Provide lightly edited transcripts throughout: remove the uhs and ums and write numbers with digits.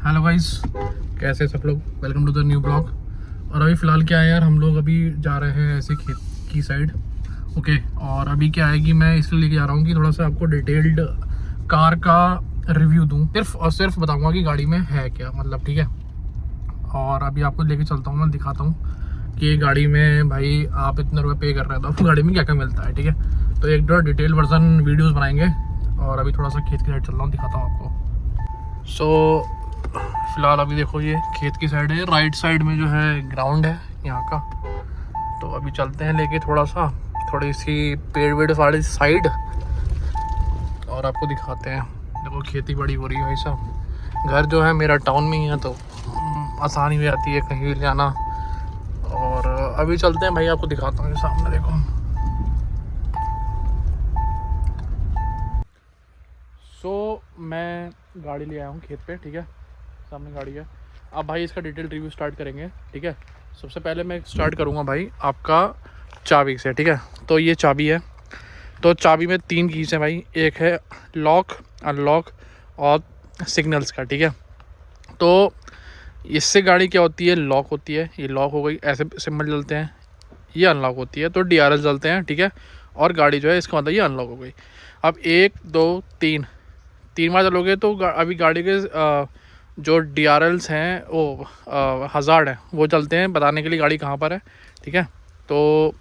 Hello guys, कैसे सब लोग। Welcome to the new blog. और अभी फ़िलहाल क्या है यार, हम लोग अभी जा रहे हैं ऐसे खेत की साइड। ओके, और अभी क्या है कि मैं इसलिए लेके जा रहा हूँ कि थोड़ा सा आपको डिटेल्ड कार का रिव्यू दूँ। सिर्फ और सिर्फ बताऊँगा कि गाड़ी में है क्या, मतलब ठीक है। और अभी आपको लेके चलता हूँ, मैं दिखाता हूँ कि गाड़ी में भाई आप इतने रुपये पे कर रहे हैं तो आपको गाड़ी में क्या क्या मिलता है, ठीक है। तो एक दो डिटेल वर्जन वीडियोज़ बनाएंगे। और अभी थोड़ा सा खेत की साइड चल रहा हूँ, दिखाता हूँ आपको। फ़िलहाल अभी देखो ये खेत की साइड है, राइट साइड में जो है ग्राउंड है यहाँ का। तो अभी चलते हैं लेके थोड़ी सी पेड़ वेड़ वाली साइड और आपको दिखाते हैं। देखो खेती बड़ी हो रही है भाई साहब। घर जो है मेरा टाउन में ही है तो आसानी हो जाती है कहीं भी जाना। और अभी चलते हैं भाई, आपको दिखाता हूँ सामने देखो। मैं गाड़ी ले आया हूँ खेत पे, ठीक है। सामने गाड़ी है। अब भाई इसका डिटेल रिव्यू स्टार्ट करेंगे, ठीक है। सबसे पहले मैं स्टार्ट करूँगा भाई आपका चाबी से, ठीक है। तो ये चाबी है। तो चाबी में 3 कीज़ हैं भाई। एक है लॉक, अनलॉक और सिग्नल्स का, ठीक है। तो इससे गाड़ी क्या होती है, लॉक होती है। ये लॉक हो गई, ऐसे सिंबल जलते हैं। ये अनलॉक होती है तो DRL जलते हैं, ठीक है। और गाड़ी जो है इसका मतलब ये अनलॉक हो गई। अब 1 2 3 बार चलोगे तो अभी गाड़ी के जो DRLs हैं वो हज़ार्ड है, वो चलते हैं बताने के लिए गाड़ी कहाँ पर है, ठीक है। तो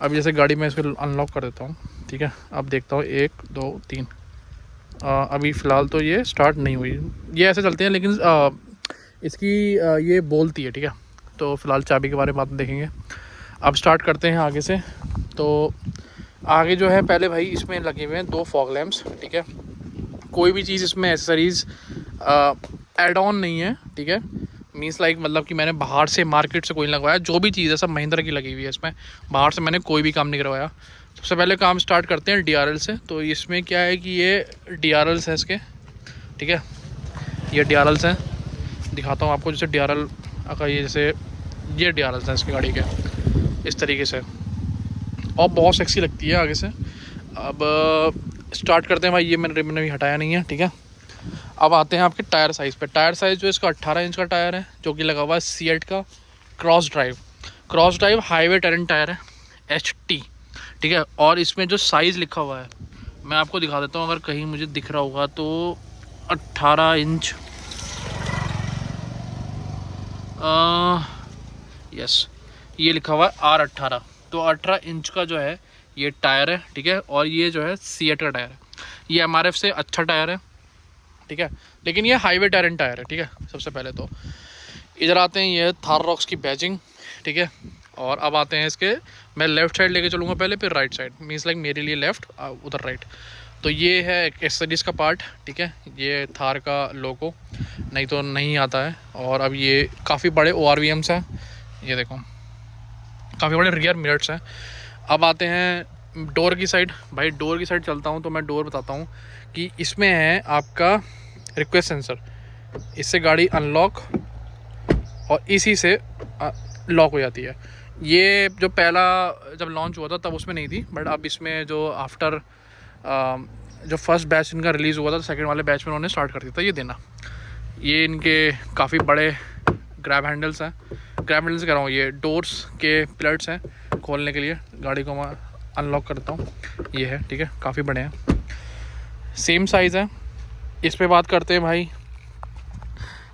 अब जैसे गाड़ी में इसको अनलॉक कर देता हूँ, ठीक है। अब देखता हूँ 1 2 3। अभी फ़िलहाल तो ये स्टार्ट नहीं हुई। ये ऐसे चलते हैं लेकिन इसकी ये बोलती है, ठीक है। तो फ़िलहाल चाबी के बारे में बात देखेंगे। अब स्टार्ट करते हैं आगे से। तो आगे जो है पहले भाई इसमें लगे हुए हैं 2 फॉग लैम्प्स, ठीक है। कोई भी चीज़ इसमें एसेसरीज़ एड ऑन नहीं है, ठीक है। मीन्स लाइक मतलब कि मैंने बाहर से मार्केट से कोई लगवाया, जो भी चीज़ है सब महिंद्रा की लगी हुई है इसमें। बाहर से मैंने कोई भी काम नहीं करवाया। सबसे पहले काम स्टार्ट करते हैं DRL से। तो इसमें क्या है कि ये DRLs है इसके, ठीक है। ये DRLs हैं, दिखाता हूँ आपको। जैसे DRL का ये जैसे ये DRLs हैं इसकी गाड़ी के, इस तरीके से। और बहुत सेक्सी लगती है आगे से। अब स्टार्ट करते हैं भाई। ये मैंने भी हटाया नहीं है, ठीक है। अब आते हैं आपके टायर साइज़ पे। टायर साइज़ जो इसका 18 इंच का टायर है, जो कि लगा हुआ है सीएट का cross drive highway terrain tyre है, HT, ठीक है। और इसमें जो साइज़ लिखा हुआ है मैं आपको दिखा देता हूँ, अगर कहीं मुझे दिख रहा होगा तो 18 इंच। यस, ये लिखा हुआ है R18। तो 18 इंच का जो है ये टायर है, ठीक है। और ये जो है सीएट का टायर है। ये MRF से अच्छा टायर है, ठीक है। लेकिन ये हाईवे टेरेन टायर है, ठीक है। सबसे पहले तो इधर आते हैं, ये थार रॉक्स की बैजिंग, ठीक है। और अब आते हैं इसके, मैं लेफ़्ट साइड लेके चलूँगा पहले, फिर राइट साइड। मीन्स लाइक मेरे लिए लेफ़्ट, उधर राइट। तो ये है एक्सेसरीज़ का पार्ट, ठीक है। ये थार का लोगो नहीं तो नहीं आता है। और अब ये काफ़ी बड़े ORVMs हैं, ये देखो काफ़ी बड़े रियर मिरर्स हैं। अब आते हैं डोर की साइड। भाई डोर की साइड चलता हूँ तो मैं डोर बताता हूँ कि इसमें है आपका रिक्वेस्ट सेंसर। इससे गाड़ी अनलॉक और इसी से लॉक हो जाती है। ये जो पहला जब लॉन्च हुआ था तब उसमें नहीं थी, बट अब इसमें जो आफ्टर जो फर्स्ट बैच इनका रिलीज़ हुआ था, सेकंड वाले बैच में उन्होंने स्टार्ट कर दिया था ये देना। ये इनके काफ़ी बड़े ग्रैब हैंडल्स हैं। ग्रैब हैंडल्स कह रहा हूँ, ये डोर्स के पिलट्स हैं खोलने के लिए। गाड़ी को मैं अनलॉक करता हूँ, ये है, ठीक है। काफ़ी बड़े हैं, सेम साइज़ है। इस पे बात करते हैं भाई।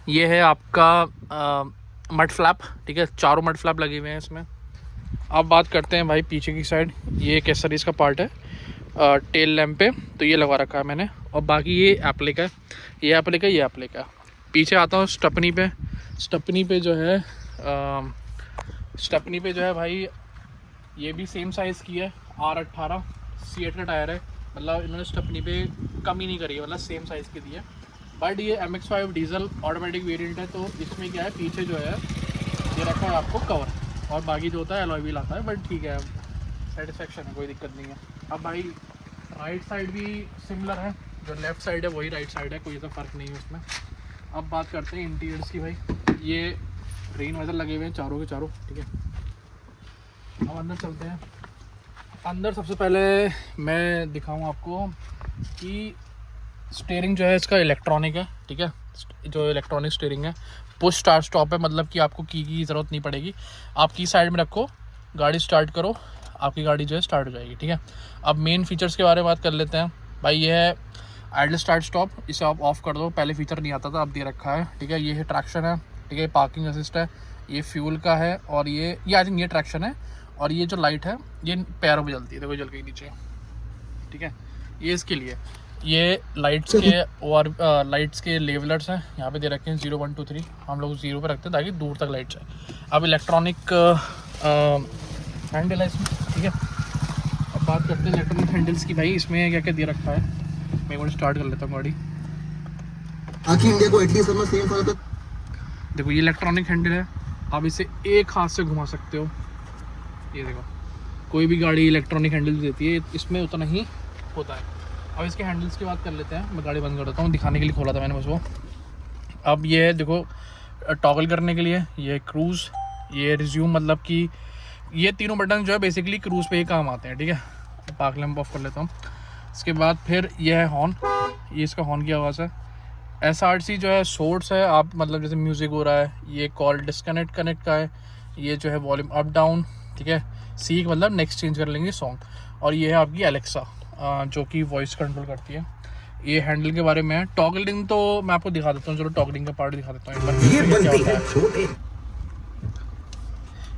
ये है आपका मड फ्लैप, ठीक है। चारों मड फ्लैप लगे हुए हैं इसमें। अब बात करते हैं भाई पीछे की साइड। ये एक्सेसरीज़ का पार्ट है टेल लैम्प पे, तो ये लगा रखा है मैंने। और बाकी ये एप्लिक है, ये एप्लिक है, ये एप्लिक है। पीछे आता हूँ स्टपनी पे। स्टपनी पे जो है भाई, ये भी सेम साइज़ की है, R18 सीएट का टायर है। मतलब इन्होंने स्टपनी पे कमी नहीं करी है, मतलब सेम साइज़ की दी है। बट ये MX5 डीजल ऑटोमेटिक वेरिएंट है, तो इसमें क्या है, पीछे जो है ये रखा है आपको कवर, और बाकी जो होता है अलॉय व्हील आता है। बट ठीक है, सेटिस्फेक्शन है, कोई दिक्कत नहीं है। अब भाई राइट साइड भी सिमिलर है, जो लेफ़्ट साइड है वही राइट साइड है, कोई ऐसा फ़र्क नहीं है उसमें। अब बात करते हैं इंटीरियर्स की भाई। ये रेन वाइजर लगे हुए हैं चारों के चारों, ठीक है। अब अंदर चलते हैं। अंदर सबसे पहले मैं दिखाऊं आपको कि स्टीयरिंग जो है इसका इलेक्ट्रॉनिक है, ठीक है। जो इलेक्ट्रॉनिक स्टीयरिंग है। पुश स्टार्ट स्टॉप है, मतलब कि आपको की ज़रूरत नहीं पड़ेगी। आप की साइड में रखो, गाड़ी स्टार्ट करो, आपकी गाड़ी जो है स्टार्ट हो जाएगी, ठीक है। अब मेन फीचर्स के बारे में बात कर लेते हैं भाई। ये है आइडल स्टार्ट स्टॉप, इसे आप ऑफ़ कर दो, पहले फीचर नहीं आता था, अब दे रखा है, ठीक है। ये है ट्रैक्शन है, ठीक है। पार्किंग असिस्ट है, ये फ्यूल का है, और ये आई थिंक ये ट्रैक्शन है। और ये जो लाइट है ये पैरों पे जलती है, देखो जल गई नीचे, ठीक है। ये इसके लिए ये लाइट्स के और लाइट्स के लेवलर्स हैं यहाँ पे दे रखे हैं, 0 1 2 3। हम लोग 0 पे रखते हैं ताकि दूर तक लाइट जाए। अब इलेक्ट्रॉनिक हैंडल है इसमें, ठीक है। अब बात करते हैं इलेक्ट्रॉनिक हैंडल्स की भाई। इसमें क्या क्या दे रखा है, मैं एक बार स्टार्ट कर लेता हूँ गाड़ी। इंडिया को एटलीस्ट सेम देखो ये इलेक्ट्रॉनिक हैंडल है, आप इसे एक हाथ से घुमा सकते हो। ये देखो, कोई भी गाड़ी इलेक्ट्रॉनिक हैंडल देती है, इसमें उतना ही होता है। अब इसके हैंडल्स की बात कर लेते हैं। मैं गाड़ी बंद कर देता हूँ, दिखाने के लिए खोला था मैंने बस वो। अब ये है देखो, टॉगल करने के लिए, ये क्रूज़, ये रिज्यूम, मतलब कि ये तीनों बटन जो है बेसिकली क्रूज़ पे ही काम आते हैं, ठीक है। पार्क लैंप ऑफ कर लेता हूँ। इसके बाद फिर ये है हॉर्न, ये इसका हॉर्न की आवाज़ है। SRC जो है सोर्स है, आप मतलब जैसे म्यूज़िक हो रहा है, ये कॉल डिस्कनेक्ट कनेक्ट का है। ये जो है वॉल्यूम अप डाउन, ठीक है। सीक मतलब नेक्स्ट चेंज कर लेंगे सॉन्ग। और ये है आपकी एलेक्सा, जो कि वॉइस कंट्रोल करती है। ये हैंडल के बारे में है। टॉगलिंग तो मैं आपको दिखा देता हूँ, चलो टॉगलिंग का पार्ट दिखा देता हूँ।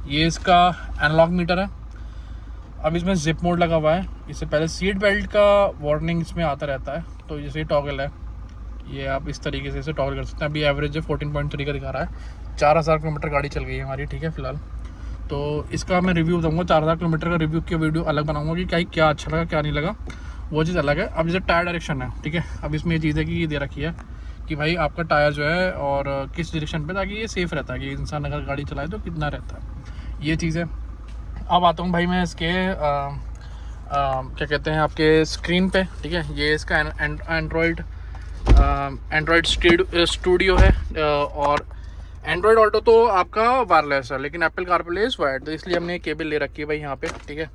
ये इसका एनालॉग मीटर है। अब इसमें जिप मोड लगा हुआ है। इससे पहले सीट बेल्ट का वार्निंग इसमें आता रहता है। तो जैसे टॉगल है, ये आप इस तरीके से इसे टॉगल कर सकते हैं। अभी एवरेज है 14.3 का दिखा रहा है। 4000 किलोमीटर गाड़ी चल गई है हमारी, ठीक है फिलहाल। तो इसका मैं रिव्यू दूंगा, 4000 किलोमीटर का रिव्यू की वीडियो अलग बनाऊंगा कि क्या अच्छा लगा क्या नहीं लगा, वो चीज़ अलग है। अब जैसे टायर डायरेक्शन है, ठीक है। अब इसमें ये चीज़ है कि ये दे रखी है कि भाई आपका टायर जो है और किस डायरेक्शन पे, ताकि ये सेफ़ रहता है कि इंसान अगर गाड़ी चलाए तो कितना रहता है, ये चीज़ है। अब आता हूँ भाई मैं इसके क्या कहते हैं आपके स्क्रीन पे, ठीक है। ये इसका एंड्रॉयड स्टूडियो है। और एंड्रॉयड ऑटो तो आपका वायरलेस है, लेकिन एप्पल कारप्ले इज़ वायर्ड, तो इसलिए हमने केबल ले रखी है भाई यहाँ पे, ठीक है।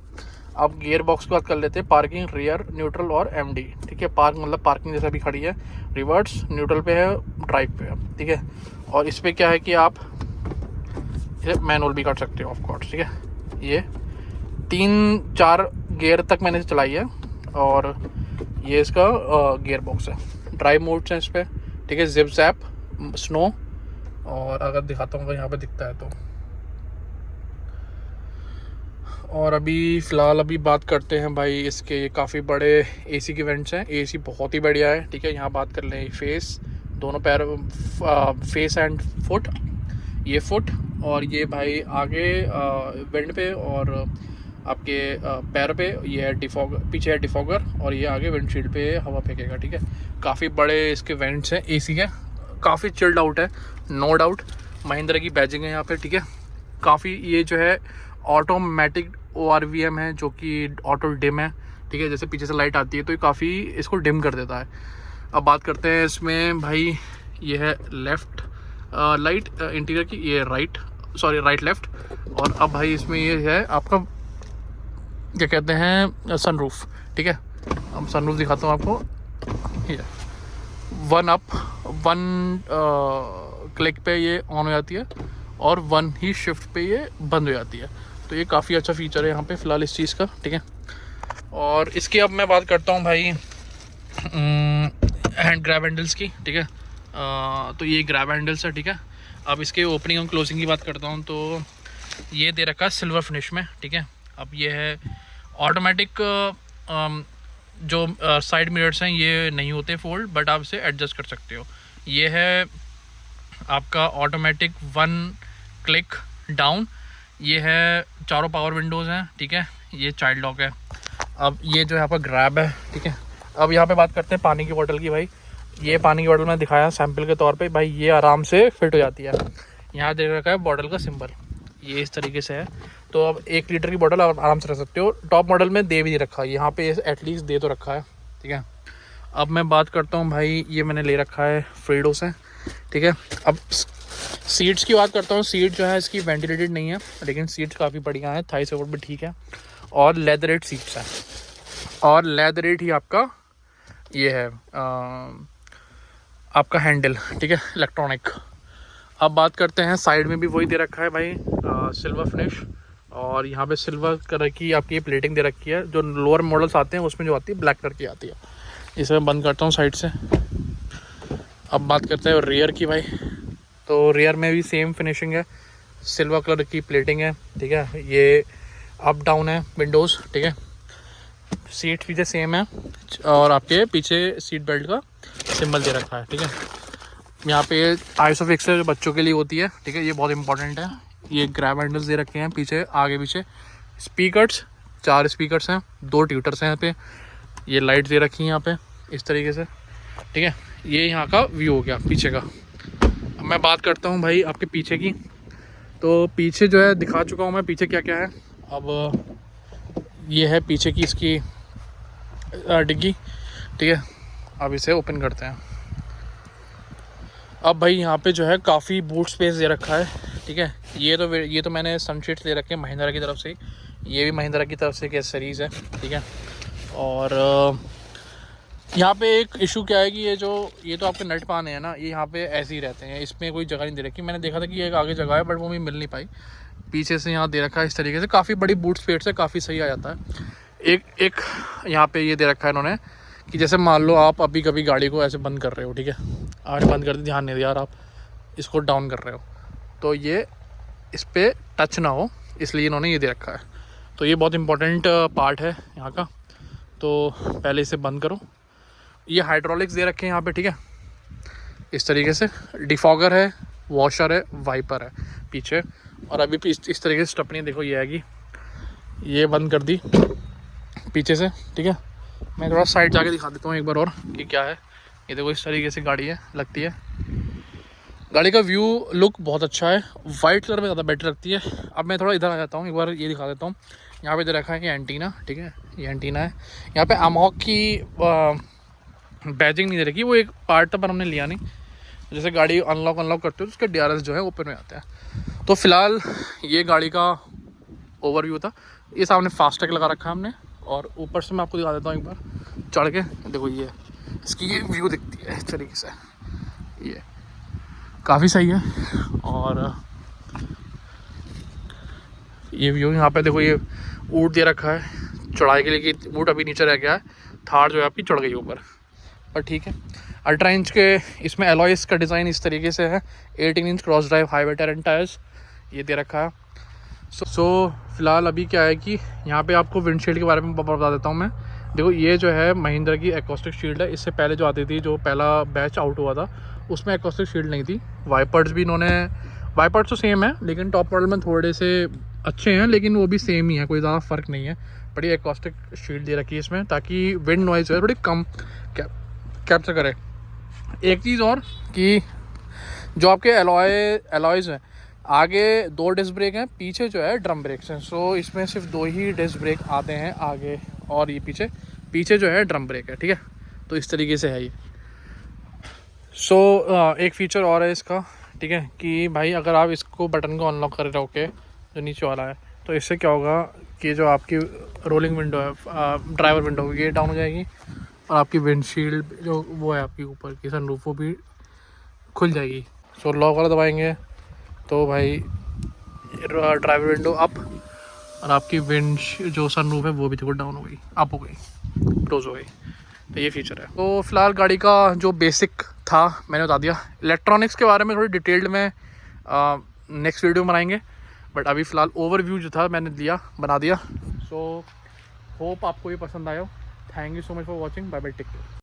अब गियर बॉक्स की बात कर लेते हैं। पार्किंग, रियर, न्यूट्रल और MD, ठीक है। पार्क मतलब पार्किंग जैसा भी खड़ी है, रिवर्स, न्यूट्रल पे है, ड्राइव पे है, ठीक है। और इस पर क्या है कि आप इसे मैनुअल भी कर सकते हो ऑफ कोर्स, ठीक है। ये 3-4 गियर तक मैंने चलाई है। और ये इसका गियर बॉक्स है। ड्राइव मोड्स हैं इस पर, ठीक है। जिप जैप, स्नो, और अगर दिखाता हूँ अगर यहाँ पे दिखता है तो। और अभी फ़िलहाल अभी बात करते हैं भाई इसके काफ़ी बड़े AC के वेंट्स हैं। AC बहुत ही बढ़िया है, ठीक है। यहाँ बात कर लें फेस, दोनों पैर, फेस एंड फुट, ये फुट, और ये भाई आगे वेंट पे और आपके पैर पे ये है डिफॉग, पीछे है डिफॉगर, और ये आगे विंडशील्ड पे हवा फेंकेगा, ठीक है। काफ़ी बड़े इसके वेंट्स हैं AC के, काफ़ी चिल्ड आउट है, नो डाउट। महिंद्रा की बैजिंग है यहाँ पे, ठीक है। काफ़ी ये जो है ऑटोमेटिक ORVM है, जो कि ऑटो डिम है, ठीक है। जैसे पीछे से लाइट आती है तो ये काफ़ी इसको डिम कर देता है। अब बात करते हैं इसमें भाई, ये है लेफ़्ट लाइट इंटीरियर की, ये राइट लेफ़्ट। और अब भाई इसमें ये है आपका क्या कहते हैं सनरूफ, ठीक है। अब सनरूफ दिखाता हूँ आपको। ये 1 अप 1 क्लिक पे ये ऑन हो जाती है, और 1 ही शिफ्ट पे ये बंद हो जाती है। तो ये काफ़ी अच्छा फीचर है यहाँ पे फ़िलहाल इस चीज़ का, ठीक है। और इसकी अब मैं बात करता हूँ भाई हैंड ग्रैब हैंडल्स की, ठीक है। तो ये ग्रैब हैंडल्स है, ठीक है। अब इसके ओपनिंग और क्लोजिंग की बात करता हूँ तो ये दे रखा है सिल्वर फिनिश में, ठीक है। अब ये है ऑटोमेटिक, जो साइड मिरर्स हैं ये नहीं होते फोल्ड, बट आप इसे एडजस्ट कर सकते हो। ये है आपका ऑटोमेटिक 1 क्लिक डाउन। ये है चारों पावर विंडोज़ हैं, ठीक है। ये चाइल्ड लॉक है। अब ये जो है आपका ग्रैब है, ठीक है। अब यहाँ पे बात करते हैं पानी की बोतल की भाई। ये पानी की बोतल मैं दिखाया सैम्पल के तौर पे भाई, ये आराम से फिट हो जाती है। यहाँ दे रखा है बॉटल का सिंबल, ये इस तरीके से है। तो अब 1 लीटर की बोतल आप आराम से रख सकते हो। टॉप मॉडल में दे भी नहीं रखा, यहाँ पे एटलीस्ट दे तो रखा है, ठीक है। अब मैं बात करता हूँ भाई, ये मैंने ले रखा है फ्रीडो से, ठीक है। अब सीट्स की बात करता हूँ। सीट जो है इसकी वेंटिलेटेड नहीं है, लेकिन सीट्स काफ़ी बढ़िया है, थाई सपोर्ट भी ठीक है, और लेदरेट सीट्स हैं। और लेदरेट ही आपका ये है आपका हैंडल, ठीक है, इलेक्ट्रॉनिक। अब बात करते हैं, साइड में भी वही दे रखा है भाई, सिल्वर फिनिश, और यहाँ पे सिल्वर कलर की आपकी प्लेटिंग दे रखी है। जो लोअर मॉडल्स आते हैं उसमें जो आती है ब्लैक कलर की आती है। इसे मैं बंद करता हूँ साइड से। अब बात करते हैं रियर की भाई। तो रियर में भी सेम फिनिशिंग है, सिल्वर कलर की प्लेटिंग है, ठीक है। ये अप डाउन है विंडोज़, ठीक है। सीट पीछे सेम है, और आपके पीछे सीट बेल्ट का सिंबल दे रखा है, ठीक है। यहाँ पे आइसोफिक्स है जो बच्चों के लिए होती है, ठीक है, ये बहुत इंपॉर्टेंट है। ये ग्रैब हैंडल्स दे रखे हैं पीछे आगे पीछे। स्पीकर्स, 4 स्पीकर्स हैं, 2 ट्यूटर्स हैं यहाँ पे। ये लाइट दे रखी है यहाँ पे इस तरीके से, ठीक है। ये यहाँ का व्यू हो गया पीछे का। अब मैं बात करता हूँ भाई आपके पीछे की। तो पीछे जो है दिखा चुका हूँ मैं पीछे क्या क्या है। अब ये है पीछे की इसकी डिग्गी, ठीक है। अब इसे ओपन करते हैं। अब भाई यहाँ पे जो है काफ़ी बूट स्पेस दे रखा है, ठीक है। ये तो मैंने सनशीट्स ले रखे हैं महिंद्रा की तरफ से। ये भी महिंद्रा की तरफ से एक सीरीज़ है, ठीक है। और यहाँ पे एक इशू क्या है कि ये तो आपके नट पाने हैं ना, ये यहाँ पे ऐसे ही रहते हैं, इसमें कोई जगह नहीं दे रखी। मैंने देखा था कि ये एक आगे जगह है, बट वो भी मिल नहीं पाई। पीछे से यहाँ दे रखा है इस तरीके से, काफ़ी बड़ी बूट स्पेस है, काफ़ी सही आ जाता है। एक यहाँ पे ये दे रखा है इन्होंने कि जैसे मान लो आप अभी कभी गाड़ी को ऐसे बंद कर रहे हो, ठीक है, आपने बंद कर दी, ध्यान नहीं दिया यार, आप इसको डाउन कर रहे हो तो ये इस पर टच ना हो, इसलिए इन्होंने ये दे रखा है। तो ये बहुत इंपॉर्टेंट पार्ट है यहाँ का। तो पहले इसे बंद करो। ये हाइड्रोलिक्स दे रखे हैं यहाँ पे, ठीक है, इस तरीके से। डिफॉगर है, वॉशर है, वाइपर है पीछे। और अभी इस तरीके से स्टपनी देखो ये आएगी। ये बंद कर दी पीछे से, ठीक है। मैं थोड़ा साइड जाके दिखा देता हूँ एक बार और कि क्या है। ये देखो इस तरीके से गाड़ी है, लगती है। गाड़ी का व्यू लुक बहुत अच्छा है, वाइट कलर में ज़्यादा बेटर लगती है। अब मैं थोड़ा इधर आ जाता हूँ, एक बार ये दिखा देता हूँ। यहाँ पे दे रखा है कि एंटीना, ठीक है, ये एंटीना है। यहाँ पे अमॉक की बैजिंग नहीं दे रखी, वो एक पार्ट था पर हमने लिया नहीं। जैसे गाड़ी अनलॉक करते हो तो उसके DRS जो है ओपन में आता है। तो फिलहाल ये गाड़ी का ओवरव्यू था। ये सामने फास्टैग लगा रखा है हमने, और ऊपर से मैं आपको दिखा देता हूँ एक बार चढ़ के। देखो ये इसकी ये व्यू दिखती है इस तरीके से, ये काफ़ी सही है। और ये व्यू यहाँ पे देखो, ये ऊँट दे रखा है चढ़ाई के लिए कि ऊँट अभी नीचे रह गया है, थार जो है आपकी चढ़ गई ऊपर, पर ठीक है। 18 इंच के इसमें एलॉयस का डिज़ाइन इस तरीके से है। 18 inch cross drive highway terrain tyres ये दे रखा है। सो फिलहाल अभी क्या है कि यहाँ पे आपको विंडशील्ड के बारे में बता देता हूँ मैं। देखो ये जो है महिंद्रा की एकॉस्टिक शील्ड है। इससे पहले जो आती थी, जो पहला बैच आउट हुआ था, उसमें एकॉस्टिक शील्ड नहीं थी। वाइपर्स भी इन्होंने, वाइपर्स तो सेम है लेकिन टॉप मॉडल में थोड़े से अच्छे हैं, लेकिन वो भी सेम ही है, कोई ज़्यादा फ़र्क नहीं है। बड़ी एकॉस्टिक शील्ड दे रखी है इसमें, ताकि विंड नॉइज़ जो है थोड़ी कम कैप्चर करे। एक चीज़ और कि जो आपके एलॉयज़ हैं, आगे 2 डिस्क ब्रेक हैं, पीछे जो है ड्रम ब्रेक्स हैं। सो इसमें सिर्फ 2 ही डिस्क ब्रेक आते हैं आगे, और ये पीछे जो है ड्रम ब्रेक है, ठीक है। तो इस तरीके से है ये। सो एक फीचर और है इसका, ठीक है, कि भाई अगर आप इसको बटन को अनलॉक कर रहे हो के जो नीचे वाला है, तो इससे क्या होगा कि जो आपकी रोलिंग विंडो है, ड्राइवर विंडो, ये डाउन हो जाएगी, और आपकी विंडशील्ड जो वो है आपकी ऊपर की सनरूफ, वो भी खुल जाएगी। सो लॉक वाला दबाएंगे तो भाई ड्राइवर विंडो अप, और आपकी विंड जो सनरूफ है वो भी देखो डाउन हो गई, अप हो गई, क्लोज हो गई। तो ये फीचर है। तो फिलहाल गाड़ी का जो बेसिक था मैंने बता दिया। इलेक्ट्रॉनिक्स के बारे में थोड़ी डिटेल्ड में नेक्स्ट वीडियो बनाएंगे, बट अभी फ़िलहाल ओवरव्यू जो था मैंने बना दिया। सो होप आपको ये पसंद आया हो। Thank you so much for watching. Bye bye, take care.